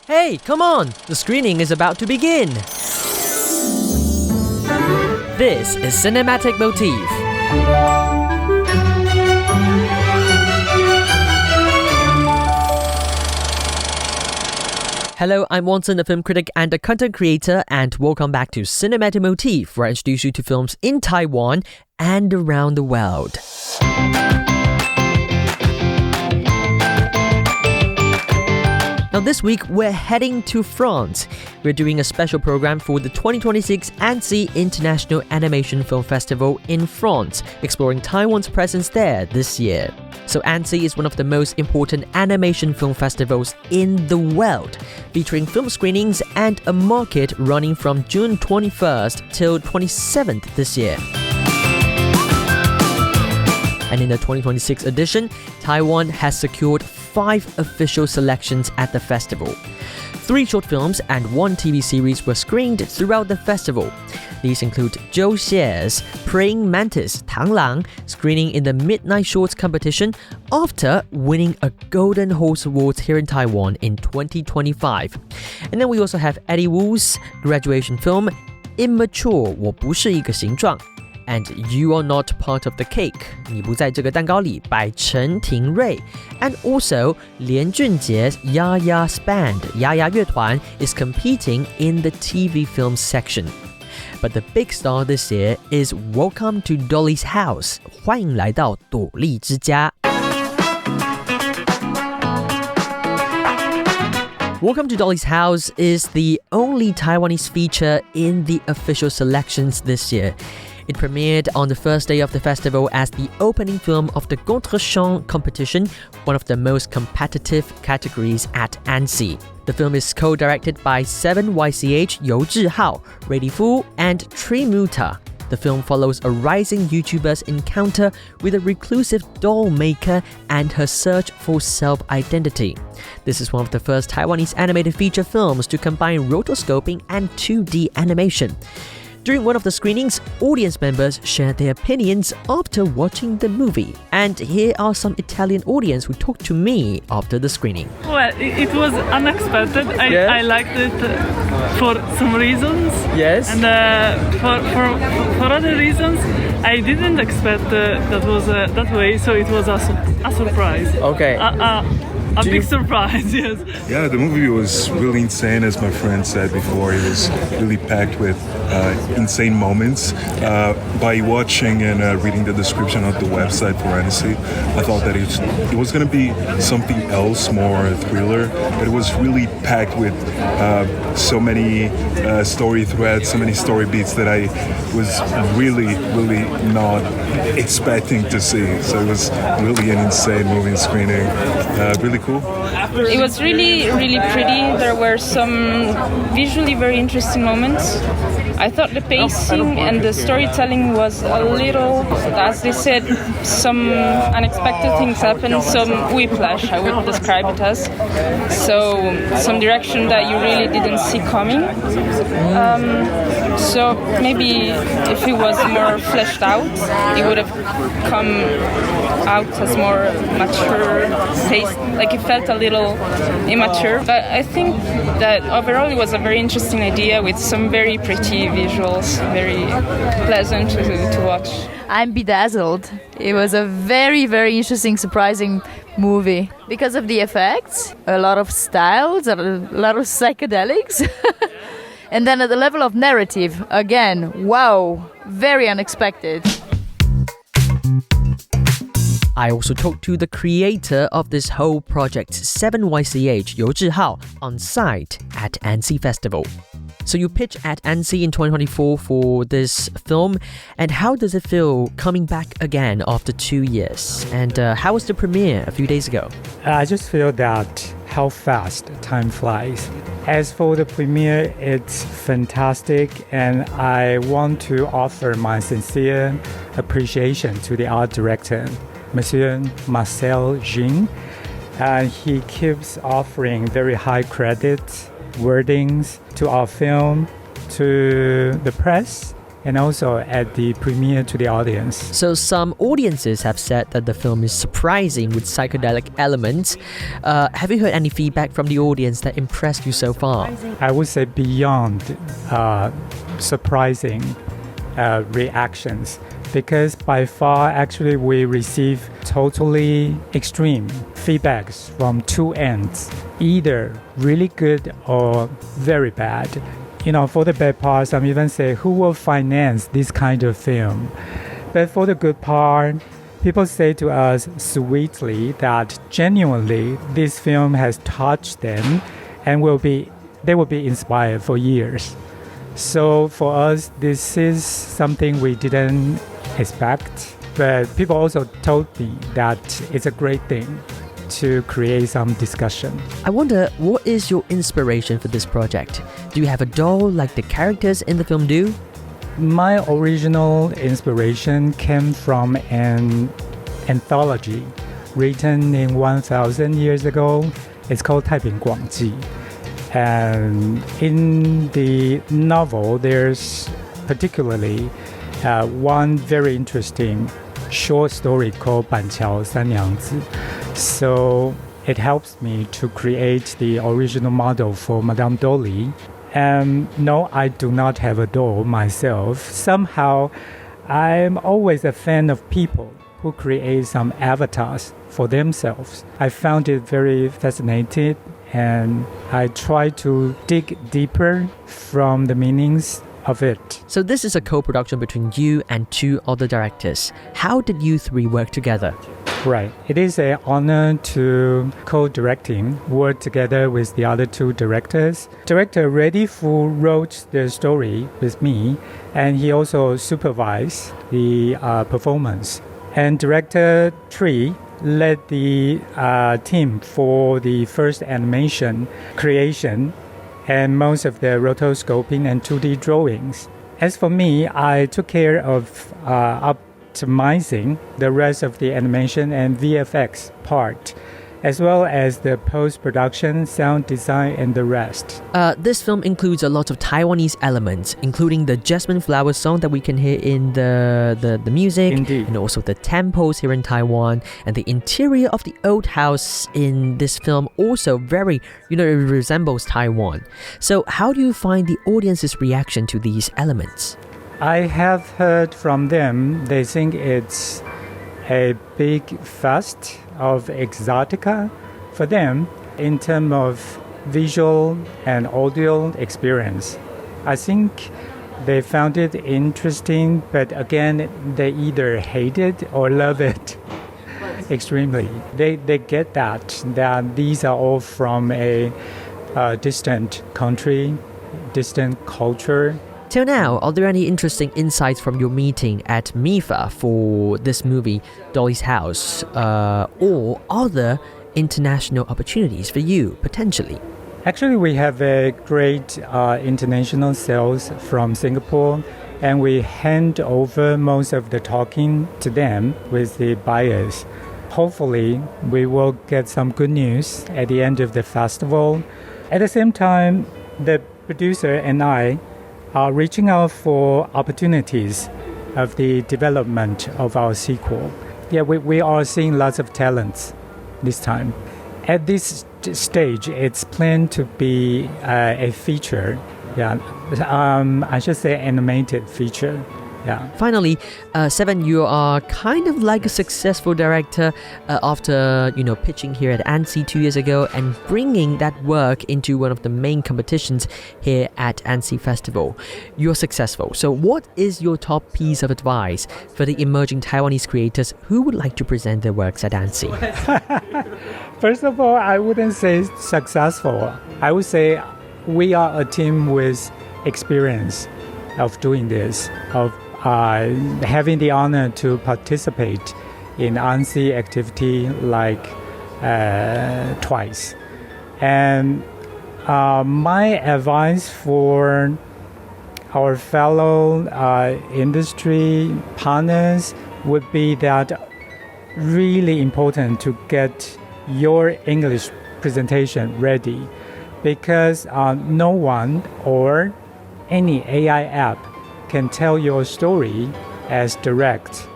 Hey, come on! The screening is about to begin! This is Cinematic Motif. Hello, I'm Watson, a film critic and a content creator, and welcome back to Cinematic Motif, where I introduce you to films in Taiwan and around the world. Now this week, we're heading to France. We're doing a special program for the 2026 Annecy International Animation Film Festival in France, exploring Taiwan's presence there this year. So Annecy is one of the most important animation film festivals in the world, featuring film screenings and a market running from June 21st till 27th this year. And in the 2026 edition, Taiwan has secured 5 official selections at the festival. 3 short films and 1 TV series were screened throughout the festival. These include Zhou Xie's Praying Mantis, Tang Lang, screening in the Midnight Shorts competition after winning a Golden Horse Award here in Taiwan in 2025. And then we also have Eddie Wu's graduation film, Immature, 我不是一个形状。And You Are Not Part of the Cake, 你不在这个蛋糕里 by 陈庭瑞. And also, 连俊杰 Yaya's Band, Yaya 乐团 is competing in the TV film section. But the big star this year is Welcome to Dolly's House, 欢迎来到朵莉之家. Welcome to Dolly's House is the only Taiwanese feature in the official selections this year. It premiered on the first day of the festival as the opening film of the Contrechamp competition, one of the most competitive categories at Annecy. The film is co-directed by Seven YCH You Zhihao, Rady Fu, and Tree Muta. The film follows a rising YouTuber's encounter with a reclusive doll maker and her search for self-identity. This is one of the first Taiwanese animated feature films to combine rotoscoping and 2D animation. During one of the screenings, audience members shared their opinions after watching the movie. And here are some Italian audience who talked to me after the screening. Well, it was unexpected. I liked it for some reasons. Yes. And for other reasons, I didn't expect that was that way. So it was a surprise. Okay. A big surprise, yes. Yeah, the movie was really insane, as my friend said before. It was really packed with insane moments. By watching and reading the description of the website for Annecy, I thought that it was going to be something else, more thriller. But it was really packed with so many story threads, so many story beats that I was really not expecting to see. So it was really an insane movie screening. Really cool. It was really pretty. There were some visually very interesting moments. I thought the pacing and the storytelling was a little, as they said, some unexpected things happened, some whiplash, I would describe it as. So some direction that you really didn't see coming. So maybe if it was more fleshed out, it would have come out as more mature taste. Like it felt a little immature. But I think that overall it was a very interesting idea with some very pretty visuals, very pleasant to watch. I'm bedazzled. It was a very interesting, surprising movie because of the effects, a lot of styles, a lot of psychedelics. And then at the level of narrative, again, wow, very unexpected. I also talked to the creator of this whole project, 7 YCH You Zhihao, on site at Annecy Festival. So you pitched at Annecy in 2024 for this film, and how does it feel coming back again after 2 years? And how was the premiere a few days ago? I just feel that how fast time flies. As for the premiere, it's fantastic, and I want to offer my sincere appreciation to the art director, Monsieur Marcel Jean. He keeps offering very high credit wordings to our film, to the press, and also at the premiere to the audience. So some audiences have said that the film is surprising with psychedelic elements. Have you heard any feedback from the audience that impressed you so far? I would say beyond surprising reactions, because by far actually we receive totally extreme feedbacks from two ends, either really good or very bad. For the bad part, some even say, who will finance this kind of film? But for the good part, people say to us sweetly that genuinely this film has touched them and they will be inspired for years. So for us, this is something we didn't expect, but people also told me that it's a great thing to create some discussion. I wonder, what is your inspiration for this project? Do you have a doll like the characters in the film do? My original inspiration came from an anthology written in 1,000 years ago. It's called 太平广记. And in the novel, there's particularly one very interesting short story called 板桥三娘子. So it helps me to create the original model for Madame Dolly. And no, I do not have a doll myself. Somehow, I'm always a fan of people who create some avatars for themselves. I found it very fascinating, and I try to dig deeper from the meanings of it. So this is a co-production between you and two other directors. How did you three work together? Right. It is an honor to co-directing, work together with the other two directors. Director Reddy Fu wrote the story with me, and he also supervised the performance. And director Tree led the team for the first animation creation and most of the rotoscoping and 2D drawings. As for me, I took care of optimizing the rest of the animation and VFX part, as well as the post-production, sound design, and the rest. This film includes a lot of Taiwanese elements, including the Jasmine Flower song that we can hear in the music, Indeed. and also the temples here in Taiwan, and the interior of the old house in this film also very, it resembles Taiwan. So how do you find the audience's reaction to these elements? I have heard from them, they think it's a big fest of exotica for them in terms of visual and audio experience. I think they found it interesting, but again, they either hate it or love it extremely. They get that these are all from a distant country, distant culture. Till now, are there any interesting insights from your meeting at MIFA for this movie, Dolly's House, or other international opportunities for you, potentially? Actually, we have a great international sales from Singapore, and we hand over most of the talking to them with the buyers. Hopefully, we will get some good news at the end of the festival. At the same time, the producer and I are reaching out for opportunities of the development of our sequel. Yeah, we are seeing lots of talents this time. At this stage, it's planned to be a feature. Yeah, I should say animated feature. Yeah. Finally, Seven, you are kind of like a successful director after, pitching here at Annecy 2 years ago and bringing that work into one of the main competitions here at Annecy Festival. You're successful. So what is your top piece of advice for the emerging Taiwanese creators who would like to present their works at Annecy? First of all, I wouldn't say successful. I would say we are a team with experience of doing this, of having the honor to participate in Annecy activity like twice. And my advice for our fellow industry partners would be that really important to get your English presentation ready, because no one or any AI app can tell your story as direct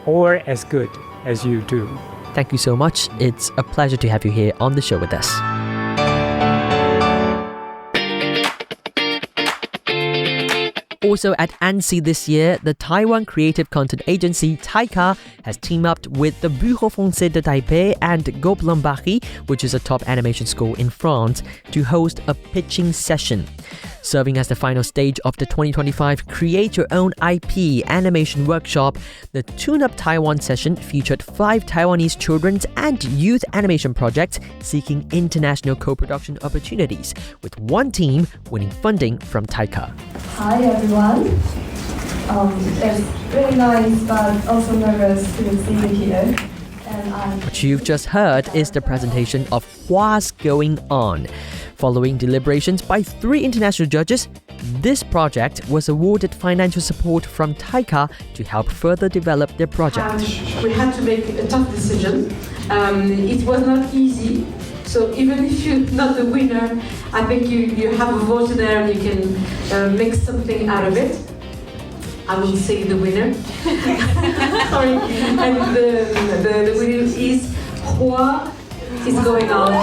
or as good as you do. Thank you so much. It's a pleasure to have you here on the show with us. Also at Annecy this year, the Taiwan creative content agency TAICCA has teamed up with the Bureau Français de Taipei and GOBELINS Paris, which is a top animation school in France, to host a pitching session. Serving as the final stage of the 2025 Create Your Own IP animation workshop, the Toon Up Taiwan session featured 5 Taiwanese children's and youth animation projects seeking international co-production opportunities, with one team winning funding from TAICCA. Hi everyone. It's really nice but also nervous to see you here. What you've just heard is the presentation of What's Going On. Following deliberations by 3 international judges, this project was awarded financial support from TAICCA to help further develop their project. We had to make a tough decision. It was not easy. So even if you're not the winner, I think you have a vote there and you can make something out of it. I will say the winner. Sorry. And the winner is What is Going On.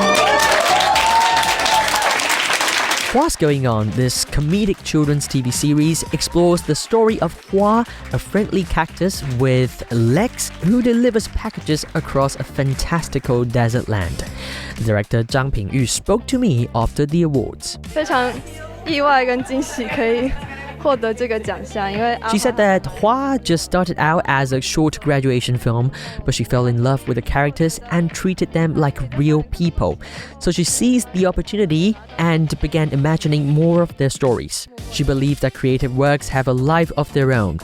What's Going On, this comedic children's TV series, explores the story of Hua, a friendly cactus with legs who delivers packages across a fantastical desert land. Director Zhang Pingyu spoke to me after the awards. 非常意外跟惊喜可以获得这个奖项，因为 She said that Hua just started out as a short graduation film, but she fell in love with the characters and treated them like real people. So she seized the opportunity and began imagining more of their stories. She believed that creative works have a life of their own.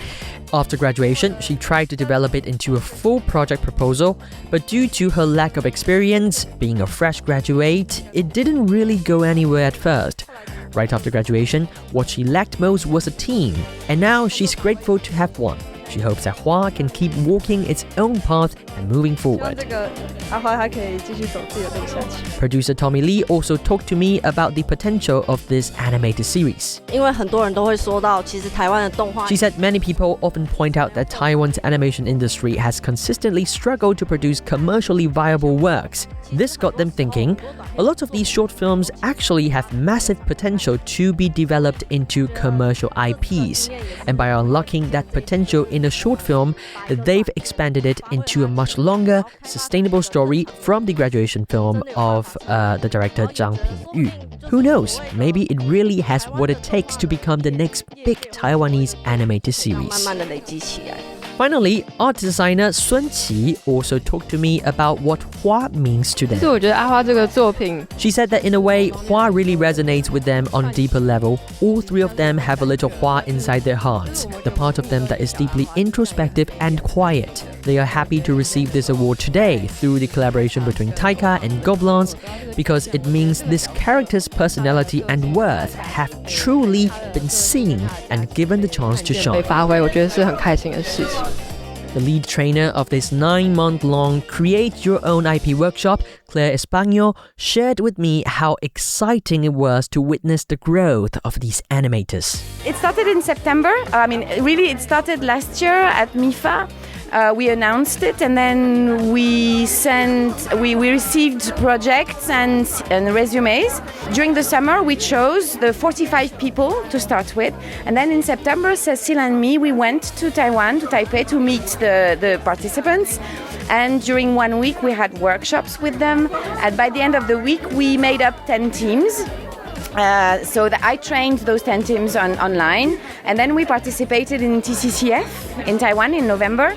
After graduation, she tried to develop it into a full project proposal, but due to her lack of experience, being a fresh graduate, it didn't really go anywhere at first. Right after graduation, what she lacked most was a team, and now she's grateful to have one. She hopes that Hua can keep walking its own path and moving forward. Producer Tommy Lee also talked to me about the potential of this animated series. She said many people often point out that Taiwan's animation industry has consistently struggled to produce commercially viable works. This got them thinking, a lot of these short films actually have massive potential to be developed into commercial IPs. And by unlocking that potential in a short film, they've expanded it into a much longer, sustainable story from the graduation film of the director Zhang Pingyu. Who knows, maybe it really has what it takes to become the next big Taiwanese animated series. Finally, art designer Sun Qi also talked to me about what Hua means to them. She said that in a way, Hua really resonates with them on a deeper level. All 3 of them have a little Hua inside their hearts, the part of them that is deeply introspective and quiet. They are happy to receive this award today through the collaboration between TAICCA and GOBELINS because it means this character's personality and worth have truly been seen and given the chance to shine. The lead trainer of this 9-month-long Create Your Own IP workshop, Claire Espagno, shared with me how exciting it was to witness the growth of these animators. It started in September. It started last year at MIFA. We announced it and then we received projects and resumes. During the summer we chose the 45 people to start with, and then in September Cecile and me we went to Taiwan, to Taipei, to meet the participants, and during 1 week we had workshops with them, and by the end of the week we made up 10 teams. So that I trained those 10 teams online, and then we participated in TCCF in Taiwan in November.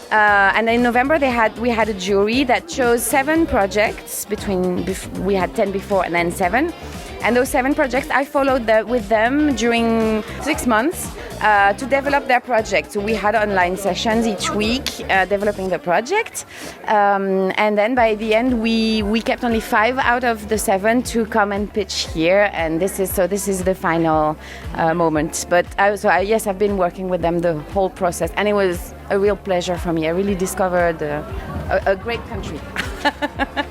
And in November we had a jury that chose 7 projects. We had 10 before and then 7, and those 7 projects I followed with them during 6 months to develop their project. So we had online sessions each week developing the project, and then by the end we kept only 5 out of the 7 to come and pitch here, and this is the final moment. But yes, I've been working with them the whole process, and it was a real pleasure for me. I really discovered a great country.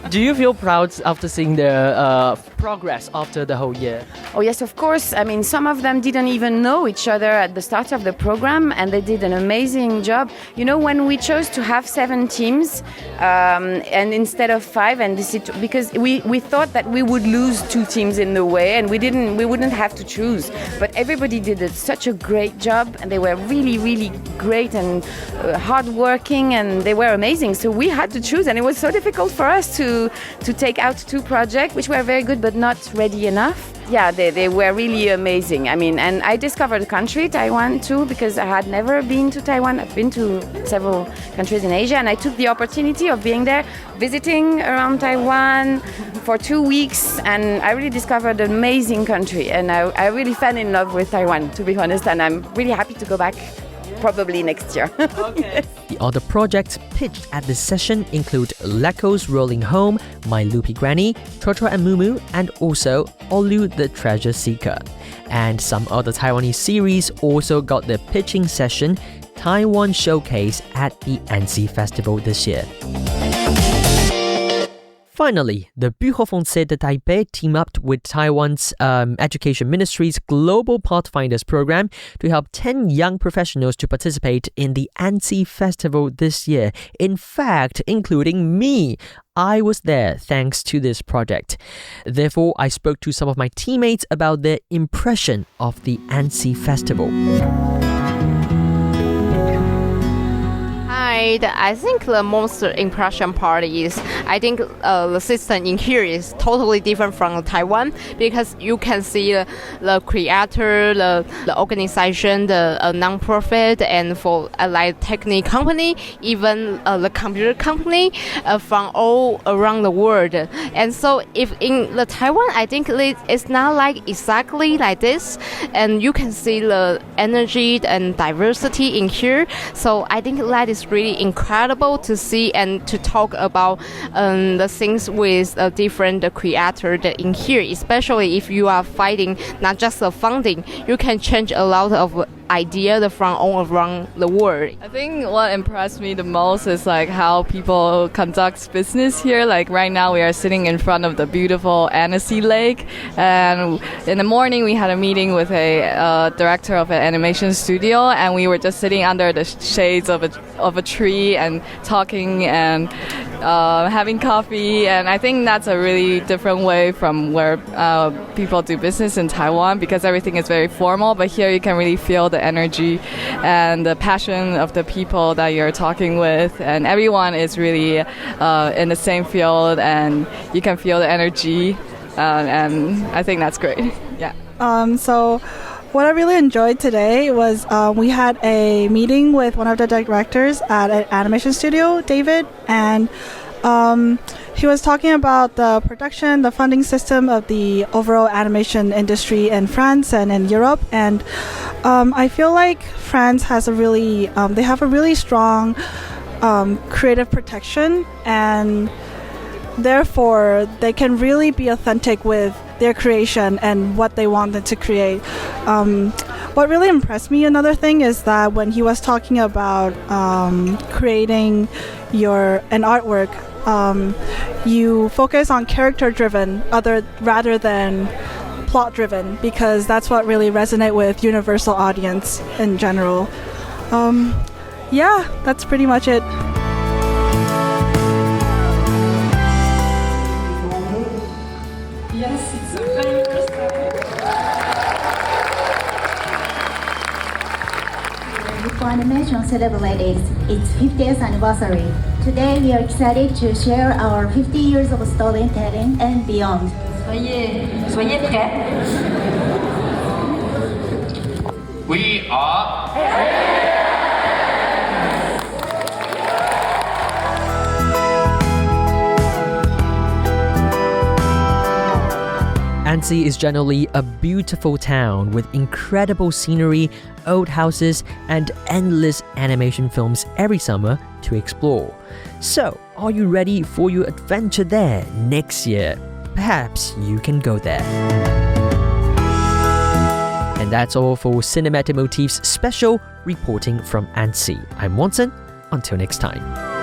Do you feel proud after seeing the progress after the whole year? Oh yes, of course. I mean, some of them didn't even know each other at the start of the program, and they did an amazing job. You know, when we chose to have 7 teams, and instead of 5, and this is because we thought that we would lose 2 teams in the way, and we wouldn't have to choose. But everybody did such a great job, and they were really, really great and hardworking, and they were amazing. So we had to choose, and it was so difficult for us to take out 2 projects, which were very good but not ready enough. Yeah, they were really amazing. I mean, and I discovered the country, Taiwan, too, because I had never been to Taiwan. I've been to several countries in Asia, and I took the opportunity of being there, visiting around Taiwan for 2 weeks, and I really discovered an amazing country, and I really fell in love with Taiwan, to be honest, and I'm really happy to go back probably next year. Okay. The other projects pitched at this session include Leko's Rolling Home, My Loopy Granny, Trotro and Mumu, and also Olu the Treasure Seeker. And some other Taiwanese series also got their pitching session, Taiwan Showcase, at the Annecy Festival this year. Finally, the Bureau Français de Taipei teamed up with Taiwan's Education Ministry's Global Pathfinders program to help 10 young professionals to participate in the Annecy Festival this year. In fact, including me. I was there thanks to this project. Therefore, I spoke to some of my teammates about their impression of the Annecy Festival. I think the most impression part is I think the system in here is totally different from Taiwan, because you can see the creator, the organization, the non-profit, and for like technical company, even the computer company from all around the world. And so if in the Taiwan, I think it's not like exactly like this, and you can see the energy and diversity in here. So I think that is really incredible to see and to talk about the things with a different creator in here, especially if you are fighting not just the funding, you can change a lot of idea from all around the world. I think what impressed me the most is like how people conduct business here. Like right now we are sitting in front of the beautiful Annecy Lake, and in the morning we had a meeting with a director of an animation studio, and we were just sitting under the shades of a tree and talking and having coffee. And I think that's a really different way from where people do business in Taiwan, because everything is very formal, but here you can really feel the energy and the passion of the people that you're talking with, and everyone is really in the same field, and you can feel the energy, and I think that's great. Yeah. So what I really enjoyed today was we had a meeting with one of the directors at an animation studio, David, and he was talking about the production, the funding system of the overall animation industry in France and in Europe. And I feel like France has they have a really strong creative protection, and therefore they can really be authentic with their creation and what they wanted to create. What really impressed me, another thing, is that when he was talking about creating an artwork, you focus on character-driven rather than plot-driven, because that's what really resonates with universal audience in general. Yeah, that's pretty much it. Yes, it's a very first For animation celebrated its 50th anniversary. Today we are excited to share our 50 years of storytelling and beyond. Soyez prêts. We are. Annecy is generally a beautiful town with incredible scenery, old houses, and endless animation films every summer to explore. So, are you ready for your adventure there next year? Perhaps you can go there. And that's all for Cinematic Motif's special reporting from Annecy. I'm Watson. Until next time.